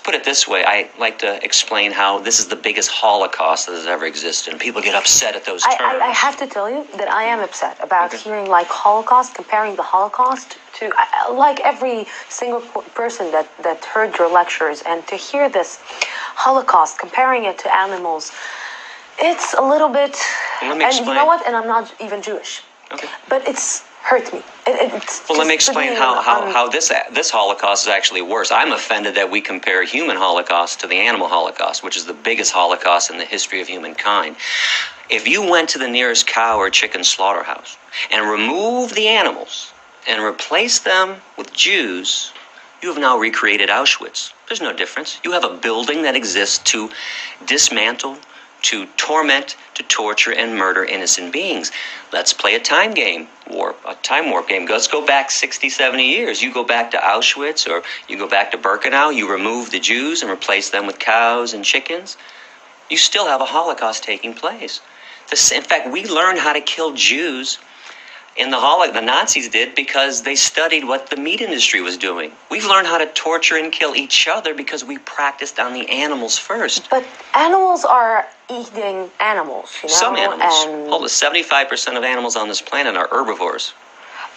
put it this way. I like to explain how this is the biggest Holocaust that has ever existed, and people get upset at those terms. I have to tell you that I am upset about hearing like Holocaust, comparing the Holocaust to like every single person that heard your lectures, and to hear this Holocaust, comparing it to animals, it's a little bit. Well, let me explain. You know what? And I'm not even Jewish. Okay. But it's hurt me. Well, let me explain how this Holocaust is actually worse. I'm offended that we compare human Holocaust to the animal Holocaust, which is the biggest Holocaust in the history of humankind. If you went to the nearest cow or chicken slaughterhouse and removed the animals and replaced them with Jews, you have now recreated Auschwitz. There's no difference. You have a building that exists to dismantle, to torment, to torture, and murder innocent beings. Let's play a time warp game. Let's go back 60, 70 years. You go back to Auschwitz, or you go back to Birkenau, you remove the Jews and replace them with cows and chickens. You still have a Holocaust taking place. In fact, we learned how to kill Jews in the Nazis did because they studied what the meat industry was doing. We've learned how to torture and kill each other because we practiced on the animals first. But animals are eating animals, you know? Some animals. Hold it, 75% of animals on this planet are herbivores.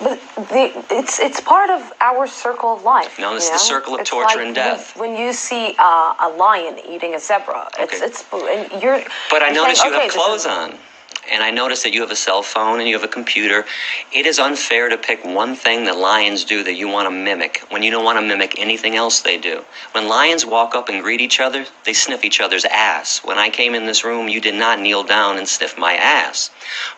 But it's part of our circle of life. No, it's the circle of torture and death. When you see a lion eating a zebra, and you're. But I notice you have clothes on. And I notice that you have a cell phone and you have a computer. It is unfair to pick one thing that lions do that you want to mimic when you don't want to mimic anything else they do. When lions walk up and greet each other, they sniff each other's ass. When I came in this room, you did not kneel down and sniff my ass.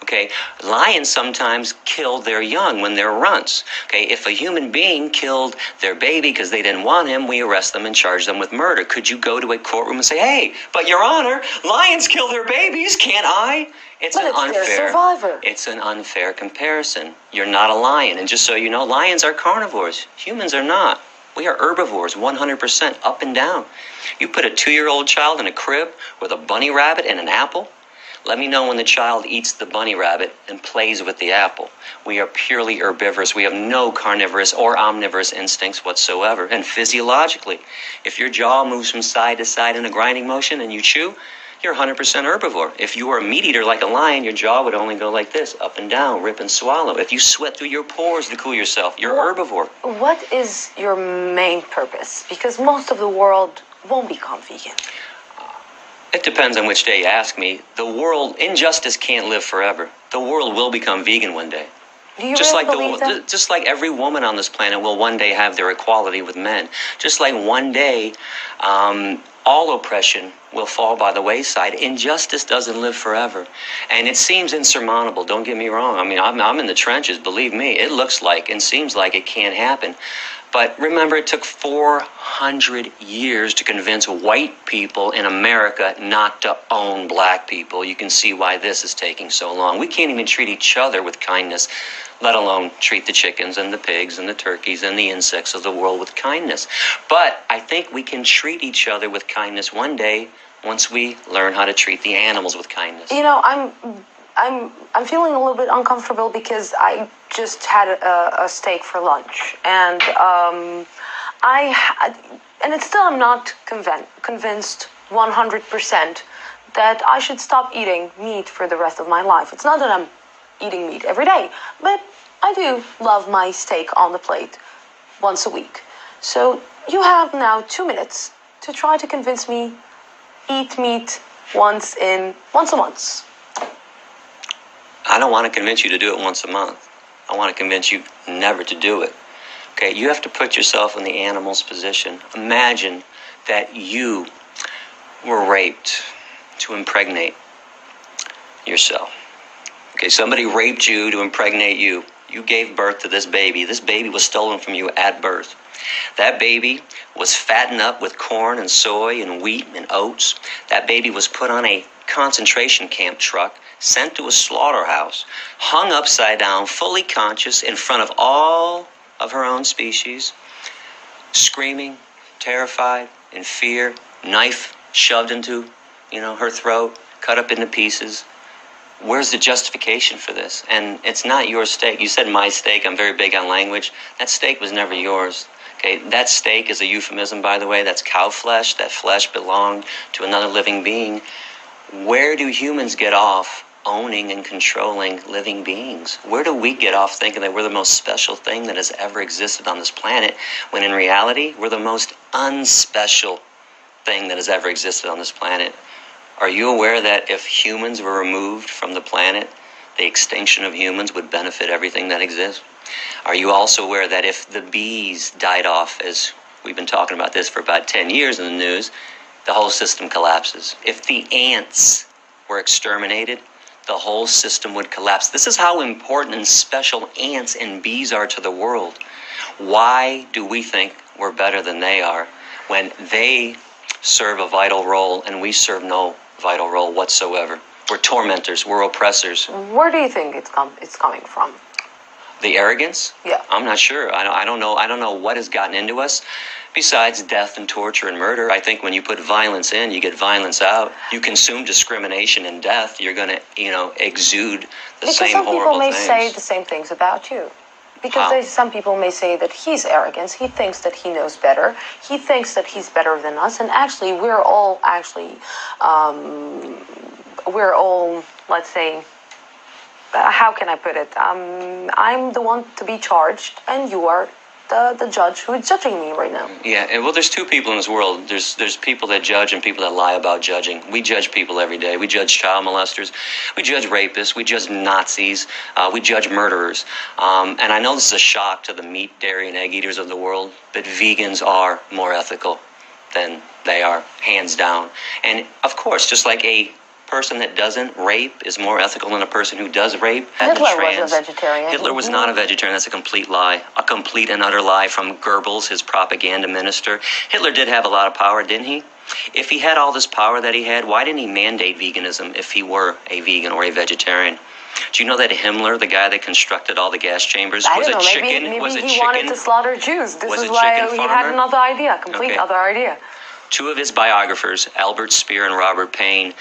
Okay? Lions sometimes kill their young when they're runts. Okay? If a human being killed their baby because they didn't want him, we arrest them and charge them with murder. Could you go to a courtroom and say, hey, but Your Honor, lions kill their babies, can't I? It's an unfair comparison. You're not a lion. And just so you know, lions are carnivores. Humans are not. We are herbivores, 100% up and down. You put a 2-year-old child in a crib with a bunny rabbit and an apple. Let me know when the child eats the bunny rabbit and plays with the apple. We are purely herbivorous. We have no carnivorous or omnivorous instincts whatsoever. And physiologically, if your jaw moves from side to side in a grinding motion and you chew, you're 100% herbivore. If you were a meat eater like a lion, your jaw would only go like this, up and down, rip and swallow. If you sweat through your pores to cool yourself, you're herbivore. What is your main purpose? Because most of the world won't become vegan. It depends on which day you ask me. Injustice can't live forever. The world will become vegan one day. Do you really believe that? Just like every woman on this planet will one day have their equality with men. Just like one day, all oppression will fall by the wayside. Injustice doesn't live forever. And it seems insurmountable, don't get me wrong. I mean, I'm in the trenches, believe me. It looks like and seems like it can't happen. But remember, it took 400 years to convince white people in America not to own black people. You can see why this is taking so long. We can't even treat each other with kindness, let alone treat the chickens and the pigs and the turkeys and the insects of the world with kindness. But I think we can treat each other with kindness one day once we learn how to treat the animals with kindness. You know, I'm feeling a little bit uncomfortable because I just had a steak for lunch, and I'm not convinced 100% that I should stop eating meat for the rest of my life. It's not that I'm eating meat every day, but I do love my steak on the plate once a week. So you have now 2 minutes to try to convince me eat meat once a month. I don't want to convince you to do it once a month. I want to convince you never to do it. Okay, you have to put yourself in the animal's position. Imagine that you were raped to impregnate yourself. Okay, somebody raped you to impregnate you. You gave birth to this baby. This baby was stolen from you at birth. That baby was fattened up with corn and soy and wheat and oats. That baby was put on a concentration camp truck, sent to a slaughterhouse, hung upside down, fully conscious in front of all of her own species, screaming, terrified, in fear, knife shoved into, her throat, cut up into pieces. Where's the justification for this? And it's not your steak. You said my steak. I'm very big on language. That steak was never yours. Okay, that steak is a euphemism, by the way. That's cow flesh. That flesh belonged to another living being. Where do humans get off owning and controlling living beings? Where do we get off thinking that we're the most special thing that has ever existed on this planet, when in reality, we're the most unspecial thing that has ever existed on this planet? Are you aware that if humans were removed from the planet, the extinction of humans would benefit everything that exists? Are you also aware that if the bees died off, as we've been talking about this for about 10 years in the news, the whole system collapses? If the ants were exterminated, the whole system would collapse. This is how important and special ants and bees are to the world. Why do we think we're better than they are when they serve a vital role and we serve no vital role whatsoever? We're tormentors. We're oppressors. Where do you think it's coming from? The arrogance? Yeah. I'm not sure. I don't know. I don't know what has gotten into us. Besides death and torture and murder, I think when you put violence in, you get violence out. You consume discrimination and death, you're going to, exude the same horrible things. Because some people may say the same things about you. Because some people may say that he's arrogant. He thinks that he knows better. He thinks that he's better than us. And actually, we're all, let's say, how can I put it? I'm the one to be charged, and you are the judge who is judging me right now. Yeah, well, there's two people in this world. There's people that judge and people that lie about judging. We judge people every day. We judge child molesters. We judge rapists. We judge Nazis. We judge murderers. And I know this is a shock to the meat, dairy, and egg eaters of the world, but vegans are more ethical than they are, hands down. And, of course, just like a person that doesn't rape is more ethical than a person who does rape. Hitler was a vegetarian. Hitler was not a vegetarian. That's a complete lie. A complete and utter lie from Goebbels, his propaganda minister. Hitler did have a lot of power, didn't he? If he had all this power that he had, why didn't he mandate veganism if he were a vegan or a vegetarian? Do you know that Himmler, the guy that constructed all the gas chambers, was a chicken? Maybe he wanted to slaughter Jews. This is why he had another idea, other idea. Two of his biographers, Albert Speer and Robert Payne,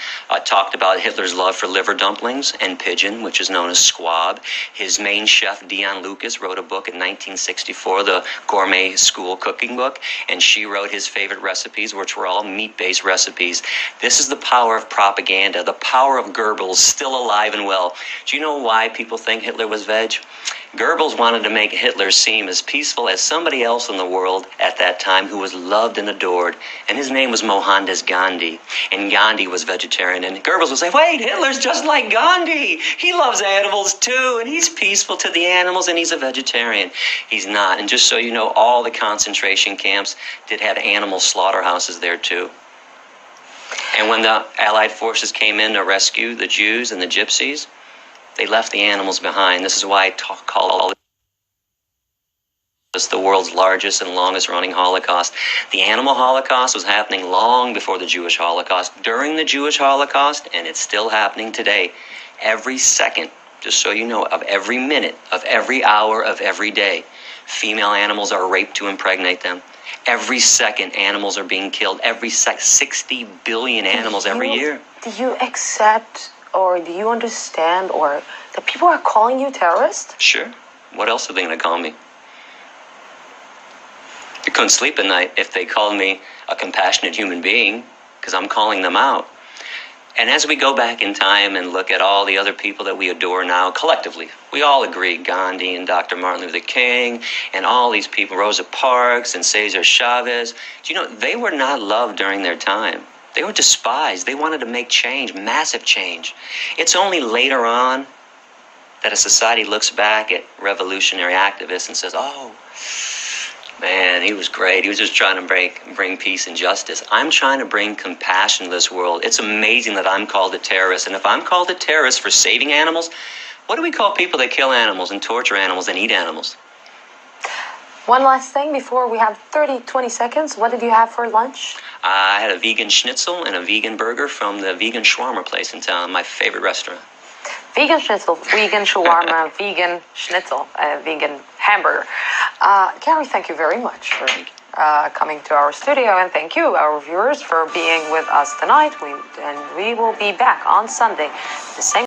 talked about Hitler's love for liver dumplings and pigeon, which is known as squab. His main chef, Dion Lucas, wrote a book in 1964, the Gourmet School Cooking Book, and she wrote his favorite recipes, which were all meat-based recipes. This is the power of propaganda, the power of Goebbels, still alive and well. Do you know why people think Hitler was veg? Goebbels wanted to make Hitler seem as peaceful as somebody else in the world at that time who was loved and adored. And his name was Mohandas Gandhi. And Gandhi was vegetarian. And Goebbels would say, wait, Hitler's just like Gandhi. He loves animals too. And he's peaceful to the animals. And he's a vegetarian. He's not. And just so you know, all the concentration camps did have animal slaughterhouses there too. And when the Allied forces came in to rescue the Jews and the Gypsies, they left the animals behind. This is why I call this the world's largest and longest running Holocaust. The animal Holocaust was happening long before the Jewish Holocaust, during the Jewish Holocaust, and it's still happening today. Every second, just so you know, of every minute, of every hour, of every day, female animals are raped to impregnate them. Every second, animals are being killed. Every 60 billion animals every year. Do you accept, or do you understand, or that people are calling you terrorist? Sure. What else are they going to call me? I couldn't sleep at night if they called me a compassionate human being, because I'm calling them out. And as we go back in time and look at all the other people that we adore now, collectively, we all agree, Gandhi and Dr. Martin Luther King and all these people, Rosa Parks and Cesar Chavez, do you know, they were not loved during their time. They were despised. They wanted to make change, massive change. It's only later on that a society looks back at revolutionary activists and says, oh, man, he was great. He was just trying to bring peace and justice. I'm trying to bring compassion to this world. It's amazing that I'm called a terrorist. And if I'm called a terrorist for saving animals, what do we call people that kill animals and torture animals and eat animals? One last thing before we have 20 seconds. What did you have for lunch? I had a vegan schnitzel and a vegan burger from the vegan shawarma place in town, my favorite restaurant. Vegan schnitzel, vegan shawarma, vegan schnitzel, vegan hamburger. Gary, thank you very much for coming to our studio, and thank you, our viewers, for being with us tonight. We will be back on Sunday, the same